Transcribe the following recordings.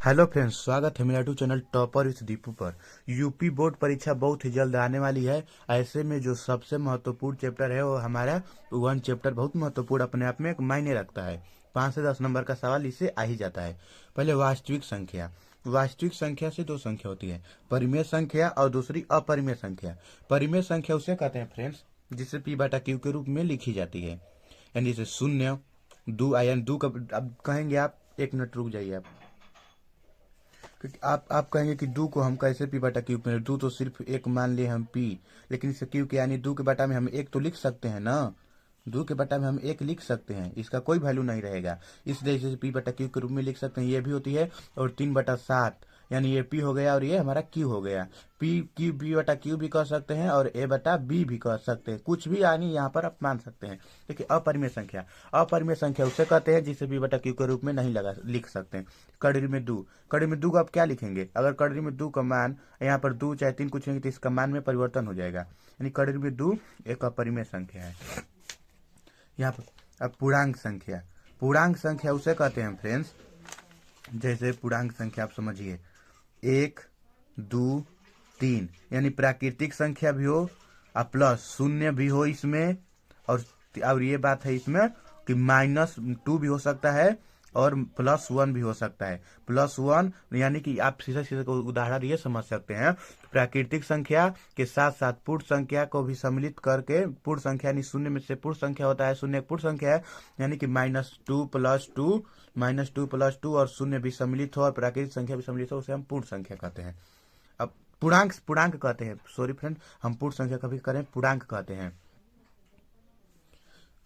Hello friends, स्वागत है मेरा YouTube channel topper with Deepu पर। यूपी बोर्ड परीक्षा बहुत ही जल्द आने वाली है। ऐसे में जो सबसे महत्वपूर्ण चैप्टर है वो हमारा वन चैप्टर बहुत महत्वपूर्ण अपने आप में एक मायने रखता है। 5 से 10 नंबर का सवाल इससे आ ही जाता है। पहले वास्तविक संख्या। वास्तविक संख्या से दो संख्या होती है, परिमेय संख्या और दूसरी अपरिमेय संख्या। परिमेय संख्या उसे कहते हैं फ्रेंड्स जिसे पी बटा क्यू के रूप में लिखी जाती है। यानी जैसे शून्य, दो यानी दो का अब कहेंगे आप, 1 मिनट रुक जाइए आप, क्योंकि आप कहेंगे कि दो को हम कैसे पी बटा क्यू में, दो तो सिर्फ एक मान लिए हम पी, लेकिन इसे क्यू के यानी दो के बटा में हम एक तो लिख सकते हैं ना। दो के बटा में हम एक लिख सकते हैं, इसका कोई वैल्यू नहीं रहेगा, इसलिए इसे पी बटा क्यू के रूप में लिख सकते हैं। ये भी होती है। और 3/7 यानी ये पी हो गया और ये हमारा क्यू हो गया। पी क्यू बी बटा क्यू भी कह सकते हैं और ए बटा बी भी कह सकते हैं, कुछ भी यानी यहाँ पर आप मान सकते हैं। देखिए अपरिमेय संख्या। अपरिमेय संख्या उसे कहते हैं जिसे बी बटा क्यू के रूप में नहीं लगा लिख सकते हैं। कड़ी में दो। कड़ी में दो को आप क्या लिखेंगे? अगर कड़ी में दो का मान यहाँ पर दो चाहे तीन कुछ तो इसका मान में परिवर्तन हो जाएगा, यानी कड़ी में दो एक अपरिमेय संख्या है। यहाँ पर अब पूर्णांक संख्या। पूर्णांक संख्या उसे कहते हैं फ्रेंड्स, जैसे पूर्णांक संख्या आप समझिए 1, 2, 3 यानी प्राकृतिक संख्या भी हो और प्लस शून्य भी हो इसमें, और ये बात है इसमें कि -2 भी हो सकता है और +1 भी हो सकता है। +1 यानी कि आप सीधे सीधे उदाहरण ये समझ सकते हैं, प्राकृतिक संख्या के साथ साथ पूर्ण संख्या को भी सम्मिलित करके, पूर्ण संख्या यानी शून्य में से पूर्ण संख्या होता है, शून्य एक पूर्ण संख्या है, यानी कि -2 + 2 और शून्य भी सम्मिलित हो और प्राकृतिक संख्या भी सम्मिलित हो, उसे हम पूर्ण संख्या कहते हैं। अब पूर्णांक पूर्णांक कहते हैं, सॉरी फ्रेंड, हम पूर्ण संख्या कभी करें पूर्णांक कहते हैं।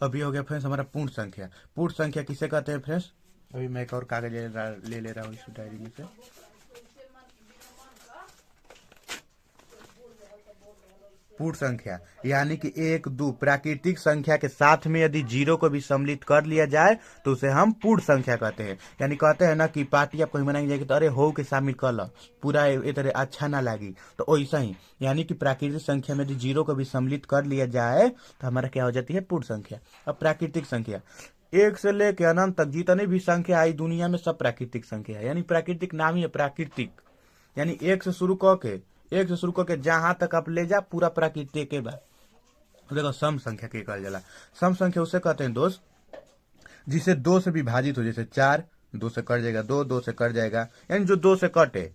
अभी हो गया फ्रेंड्स हमारा पूर्ण संख्या। पूर्ण संख्या किसे कहते हैं फ्रेंड्स? अभी मैं एक और कागज ले ले रहा हूँ इस डायरी में से। पूर्ण संख्या यानी कि 1, 2 प्राकृतिक संख्या के साथ में यदि 0 को भी सम्मिलित कर लिया जाए तो उसे हम पूर्ण संख्या कहते हैं। यानी कहते हैं ना कि पार्टी आप कहीं मनाएंगे जाएगी तो अरे हो के शामिल कर लो, पूरा ये तरह अच्छा ना लगी, तो वैसा ही यानी कि प्राकृतिक संख्या में यदि 0 को भी सम्मिलित कर लिया जाए तो हमारा क्या हो जाती है? पूर्ण संख्या। अब प्राकृतिक संख्या 1 से लेकर अनंत तक जितनी भी संख्या आई दुनिया में सब प्राकृतिक संख्या है। यानी प्राकृतिक नाम ही है प्राकृतिक, यानी 1 से शुरू करके जहां तक आप ले जा पूरा प्राकृतिक के बाद। देखो सम संख्या के कहल जाला। सम संख्या उसे कहते हैं दोस्त जिसे 2 से विभाजित हो, जैसे 4 2 से कट जाएगा, 2 से कट जाएगा, यानी जो 2 से कटे।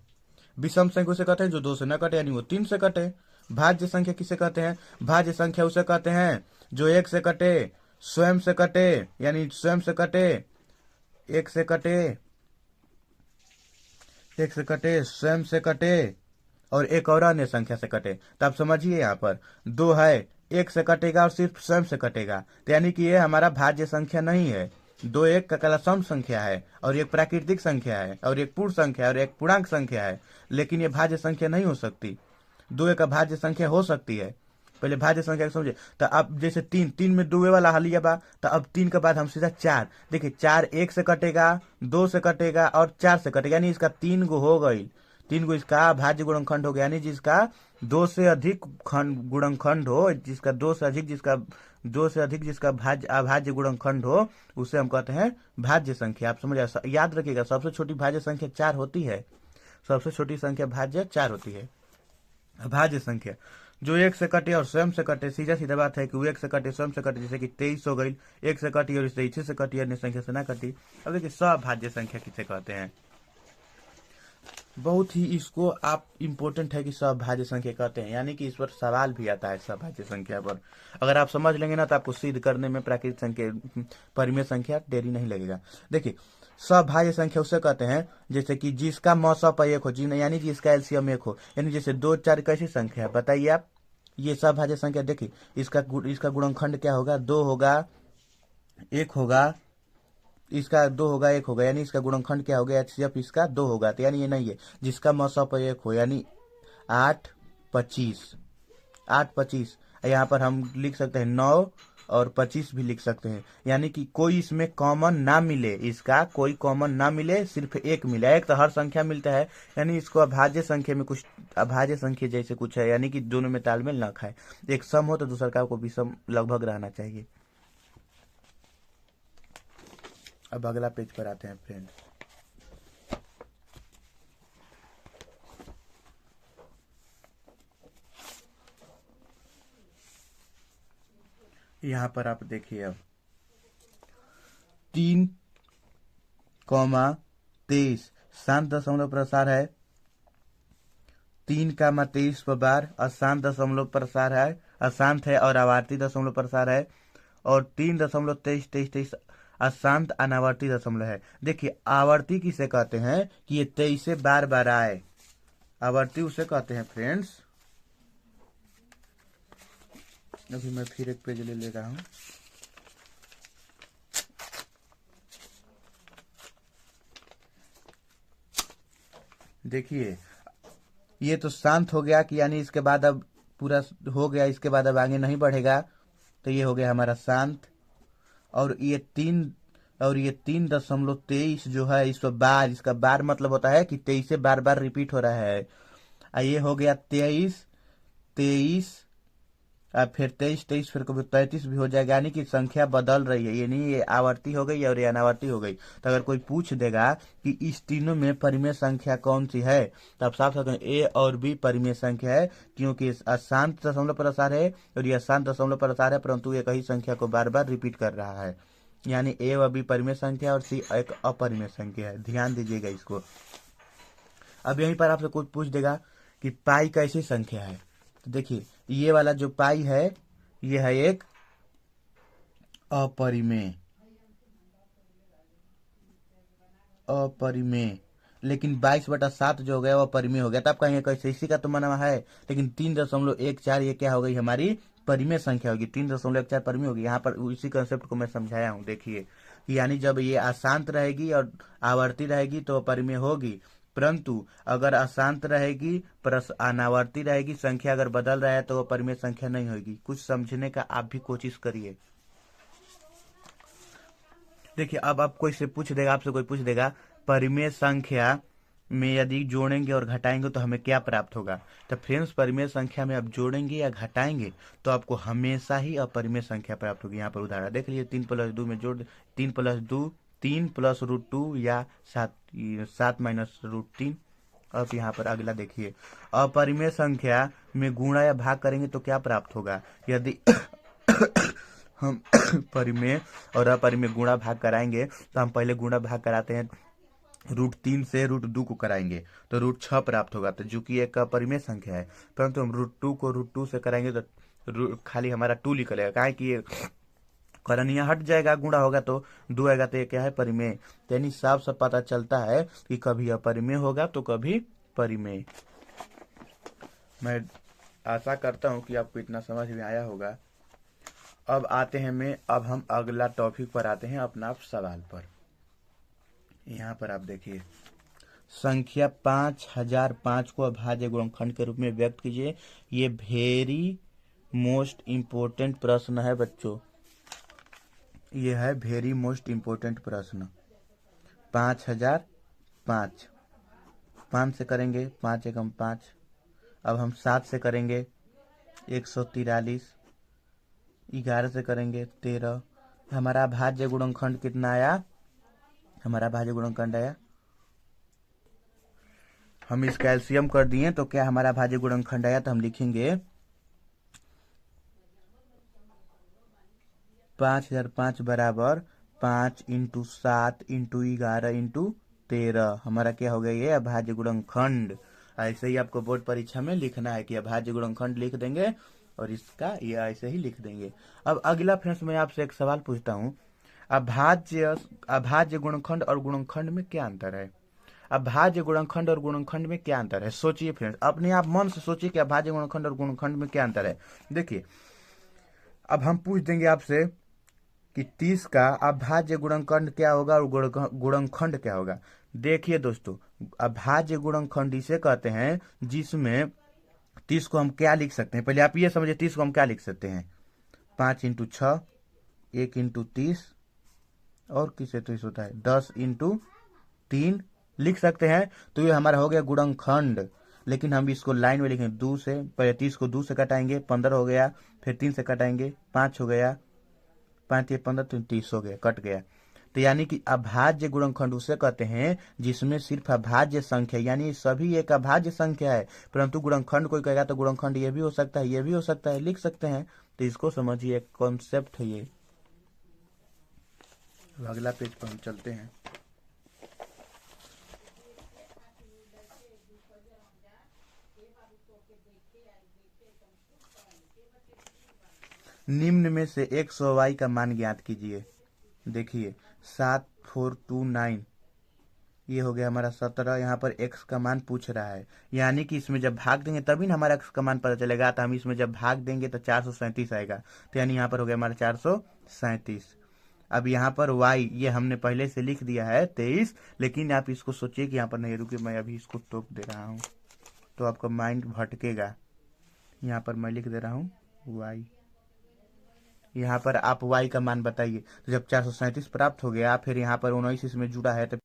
विषम संख्या उसे कहते हैं जो 2 से न कटे, यानी वो 3 से कटे। भाज्य संख्या किसे कहते हैं? भाज्य संख्या उसे कहते हैं जो 1 से कटे, स्वयं से कटे, यानी स्वयं से कटे, 1 से कटे, 1 से कटे, स्वयं से कटे और एक और अन्य संख्या से कटे। तो आप समझिए यहाँ पर 2 है, 1 से कटेगा और सिर्फ स्वयं से कटेगा, तो यानी कि ये हमारा भाज्य संख्या नहीं है। 2 एक का कला सम संख्या है और एक प्राकृतिक संख्या है और एक पूर्ण संख्या है और एक पूर्णांक संख्या है, लेकिन ये भाज्य संख्या नहीं हो सकती। 2 एक का भाज्य संख्या हो सकती है। पहले भाज्य संख्या को समझे। तो अब जैसे 3 में 2 वाला हलिया बा, तो अब 3 के बाद हम सीधा 4। देखिए 4 1 से कटेगा, 2 से कटेगा और 4 से कटेगा, यानी इसका 3 गो हो गई। 3 गो इसका भाज्य गुणनखंड हो गया, यानी जिसका 2 से अधिक गुणनखंड हो, जिसका 2 से अधिक जिसका भाज्य अभाज्य गुणनखंड हो, उसे हम कहते हैं भाज्य संख्या। आप समझ याद रखिएगा, सबसे छोटी भाज्य संख्या 4 होती है। सबसे छोटी संख्या भाज्य 4 होती है। अभाज्य संख्या जो 1 से कटे और स्वयं से कटे, सीधा सीधा बात है कि वो 1 से कटे स्वयं से कटे, जैसे कि 23 हो गई, 1 से कटी और 23 से कटी, अन्य संख्या से ना कटी। अब देखिए सभाज्य संख्या किसे कहते हैं? बहुत ही इसको आप इम्पोर्टेंट है कि सभाज्य संख्या कहते हैं, यानी कि इस पर सवाल भी आता है सभाज्य संख्या पर। अगर आप समझ लेंगे ना तो आपको सिद्ध करने में प्राकृतिक संख्या परिमेय संख्या देरी नहीं लगेगा। देखिए सभाज्य संख्या उसे कहते हैं जैसे कि जिसका मौसा पर 1 हो, यानी जिसका एलसीएम 1 हो, यानी जैसे 2 4 कैसी संख्या है बताइए आप? ये सभाज्य संख्या। देखिए इसका गुणनखंड क्या होगा? 2 होगा, 1 होगा, इसका 2 होगा, 1 होगा, यानी इसका गुणनखंड क्या हो गया? एचसीएफ इसका 2 होगा, तो यानी ये नहीं है। जिसका मौसा पर 1 हो, यानी 8 25, 8 25, यहाँ पर हम लिख सकते हैं 9 और 25 भी लिख सकते हैं, यानी कि कोई इसमें कॉमन ना मिले, इसका कोई कॉमन ना मिले, सिर्फ 1 मिले। एक तो हर संख्या मिलता है, यानी इसको अभाज्य संख्या में कुछ अभाज्य संख्या जैसे कुछ है, यानी कि दोनों में तालमेल ना खाए। एक सम हो तो दूसरा का को भी सम लगभग रहना चाहिए। अब अगला पेज पर आते हैं फ्रेंड। यहाँ पर आप देखिए अब 3,23 शांत दशमलव प्रसार है, 3,23 पर बार अशांत दशमलव प्रसार है, अशांत है और आवर्ती दशमलव प्रसार है, और 3,23 अशांत अनावर्ती दशमलव है। देखिए आवर्ती किसे कहते हैं कि ये 23 से बार बार आए, आवर्ती उसे कहते हैं फ्रेंड्स। अभी मैं फिर एक पेज ले रहा हूं। देखिए ये तो शांत हो गया कि यानी इसके बाद अब पूरा हो गया, इसके बाद अब आगे नहीं बढ़ेगा, तो ये हो गया हमारा शांत। और ये 3,23 जो है इस बार, इसका बार मतलब होता है कि 23 से बार बार रिपीट हो रहा है। ये हो गया 23, अब फिर 23, फिर कभी 33 भी हो जाएगा, यानी कि संख्या बदल रही है, ये नहीं ये आवर्ती हो गई और ये अनावर्ती हो गई। तो अगर कोई पूछ देगा कि इस तीनों में परिमेय संख्या कौन सी है, तो आप साफ साफ ए और बी परिमेय संख्या है, क्योंकि अशांत दशमलव प्रसार है और ये अशांत दशमलव प्रसार है, परंतु एक ही संख्या को बार बार रिपीट कर रहा है, यानी ए व बी परिमेय संख्या और सी एक अपरिमेय संख्या है। ध्यान दीजिएगा इसको। अब यहीं पर आपसे कुछ पूछ देगा कि पाई कैसी संख्या है, तो देखिए ये वाला जो पाई है ये है एक अपरिमेय, लेकिन 22/7 जो हो गया वो परिमेय हो गया। तब कहेंगे कैसे, इसी का तो माना है, लेकिन 3.14 ये क्या हो गई हमारी परिमेय संख्या होगी, 3.14 परिमेय होगी। यहाँ पर इसी कंसेप्ट को मैं समझाया हूँ। देखिए यानी जब ये अशांत रहेगी और आवर्ती रहेगी तो परिमेय होगी, परंतु अगर अशांत रहेगी प्लस अनावर्ती रहेगी, संख्या अगर बदल रहा है तो वो परिमेय संख्या नहीं होगी। कुछ समझने का आप भी कोशिश करिए। देखिए अब आप कोई से पूछ देगा, आपसे कोई पूछ देगा परिमेय संख्या में यदि जोड़ेंगे और घटाएंगे तो हमें क्या प्राप्त होगा, तो फ्रेंड्स परिमेय संख्या में आप जोड़ेंगे या घटाएंगे तो आपको हमेशा ही अपरिमेय संख्या प्राप्त होगी। यहाँ पर उदाहरण देख लीजिए, 3+2 में जोड़ 3+2 या 7 - अब यहाँ पर अगला देखिए, अपरिमेय संख्या में गुणा या भाग करेंगे तो क्या प्राप्त होगा। यदि हम परिमेय और अपरिमेय गुणा भाग कराएंगे तो हम पहले गुणा भाग कराते हैं, √3 से √2 को कराएंगे तो √6 प्राप्त होगा, तो जो कि एक अपरिमेय संख्या है, परंतु हम √2 को √2 से कराएंगे तो खाली हमारा 2 निकलेगा, काहे कि ये करनिया हट जाएगा, गुणा होगा तो 2 आएगा, तो ये क्या है परिमेय। यानी साफ साफ पता चलता है कि कभी अपरिमेय होगा तो कभी परिमेय। मैं आशा करता हूँ कि आपको इतना समझ में आया होगा। अब हम अगला टॉपिक पर आते हैं, अपना सवाल पर। यहाँ पर आप देखिए, संख्या 5005 को अभाज्य गुणनखंड के रूप में व्यक्त कीजिए। ये वेरी मोस्ट इम्पोर्टेंट प्रश्न है बच्चों, ये है वेरी मोस्ट इम्पोर्टेंट प्रश्न। 5005, 5 से करेंगे 5 एकम 5, अब हम 7 से करेंगे 143, 11 से करेंगे 13। हमारा भाज्य गुणनखंड कितना आया, हमारा भाज्य गुणनखंड आया, हम इस कैल्शियम कर दिए तो क्या हमारा भाज्य गुणनखंड आया, तो हम लिखेंगे 5005 बराबर 5 × 7 × 11 × 13। हमारा क्या हो गया, ये अभाज्य गुणनखंड। ऐसे ही आपको बोर्ड परीक्षा में लिखना है कि अभाज्य गुणनखंड लिख देंगे और इसका ये ऐसे ही लिख देंगे। अब अगला फ्रेंड्स मैं आपसे एक सवाल पूछता हूँ, अभाज्य गुणनखंड और गुणनखंड में क्या अंतर है। अभाज्य गुणनखंड और गुणनखंड में क्या अंतर है, सोचिए फ्रेंड्स, अपने आप मन से सोचिए कि अभाज्य गुणनखंड और गुणनखंड में क्या अंतर है। देखिए अब हम पूछ देंगे आपसे कि 30 का अभाज्य गुणनखंड क्या होगा और गुणनखंड क्या होगा। देखिए दोस्तों, अभाज्य गुणनखंड इसे कहते हैं जिसमें 30 को हम क्या लिख सकते हैं, पहले आप ये समझिए 30 को हम क्या लिख सकते हैं, 5 × 6, 1 × 30, और किसे 30 होता है 10 × 3 लिख सकते हैं। तो ये हमारा हो गया गुणनखंड, लेकिन हम इसको लाइन में लिखेंगे 2 से, पहले 30 को 2 से कटाएंगे 15 हो गया, फिर 3 से कटाएंगे 5 हो गया, 5 × 15 तो 30 हो गया, कट गया। तो यानी कि अभाज्य गुणनखंड उसे कहते हैं जिसमें सिर्फ अभाज्य संख्या, यानी सभी एक अभाज्य संख्या है, परंतु गुणनखंड कोई कहेगा तो गुणनखंड ये भी हो सकता है, ये भी हो सकता है, लिख सकते हैं। तो इसको समझिए, एक कॉन्सेप्ट है ये। अब अगला पेज पर हम चलते हैं। निम्न में से 100y का मान ज्ञात कीजिए। देखिए 7429, ये हो गया हमारा 17। यहाँ पर x का मान पूछ रहा है, यानी कि इसमें जब भाग देंगे तभी ना हमारा x का मान पता चलेगा। तो हम इसमें जब भाग देंगे तो 437 आएगा, तो यानी यहाँ पर हो गया हमारा 437। अब यहाँ पर y ये हमने पहले से लिख दिया है 23, लेकिन आप इसको सोचिए कि यहाँ पर नहीं, रुकिए मैं अभी इसको टोक दे रहा हूँ तो आपका माइंड भटकेगा। यहाँ पर मैं लिख दे रहा हूँ y, यहाँ पर आप y का मान बताइए। तो जब 437 प्राप्त हो गया, फिर यहाँ पर 19 इसमें जुड़ा है तो